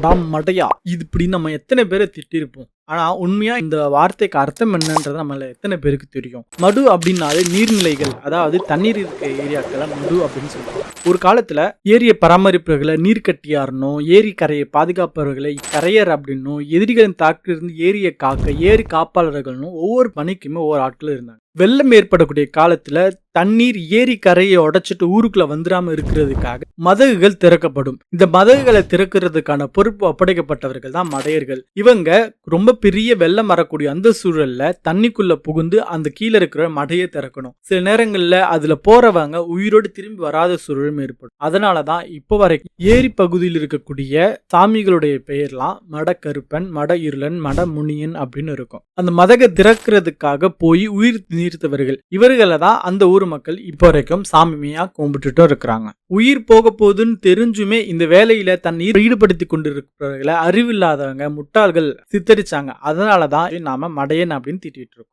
அடாம் மடையா இது இப்படின்னு நம்ம எத்தனை பேரை திட்டிருப்போம். ஆனா உண்மையா இந்த வார்த்தைக்கு அர்த்தம் என்னன்றது நம்மள எத்தனை பேருக்கு தெரியும். மடு அப்படின்னாலே நீர்நிலைகள், அதாவது தண்ணீர் இருக்க ஏரியாக்களை மடு அப்படின்னு சொல்லுவாங்க. ஒரு காலத்துல ஏரியை பராமரிப்பவர்களை நீர்க்கட்டியாரணும், ஏரி கரையை பாதுகாப்பவர்களை கரையர் அப்படின்னும், எதிரிகளின் தாக்கிலிருந்து ஏரியை காக்க ஏரி காப்பாளர்கள்னு ஒவ்வொரு பணிக்குமே ஒவ்வொரு ஆட்களும் இருந்தாங்க. வெள்ளம் ஏற்படக்கூடிய காலத்துல தண்ணீர் ஏரி கரையை உடைச்சிட்டு ஊருக்குள்ள வந்துடாம இருக்கிறதுக்காக மதகுகள் திறக்கப்படும். இந்த மதகுகளை திறக்கிறதுக்கான பொறுப்பு ஒப்படைக்கப்பட்டவர்கள் தான் மடையர்கள். இவங்க ரொம்ப பெரிய வெள்ளம் வரக்கூடிய அந்த சூழல்ல தண்ணிக்குள்ள புகுந்து அந்த கீழே இருக்கிற மடையை திறக்கணும். சில நேரங்கள்ல அதுல போறவங்க உயிரோடு திரும்பி வராத சூழலும் ஏற்படும். அதனாலதான் இப்போ வரைக்கும் ஏரி பகுதியில் இருக்கக்கூடிய சாமிகளுடைய பெயர்லாம் மட கருப்பன், மட இருளன், மட முனியன் அப்படின்னு இருக்கும். அந்த மதகை திறக்கிறதுக்காக போய் உயிர் நீர்த்தவர்கள் இவர்களை தான் அந்த ஊர் மக்கள் இப்போ வரைக்கும் சாமியா கும்பிட்டுட்டும் இருக்கிறாங்க. உயிர் போக போகுதுன்னு தெரிஞ்சுமே இந்த வேலையில தன்னை ஈடுபடுத்தி கொண்டிருக்கிறவர்களை அறிவில்லாதவங்க, முட்டாள்கள் சித்தரிச்சாங்க. அதனாலதான் நாம மடையன் அப்படின்னு திட்டிட்டு இருக்கோம்.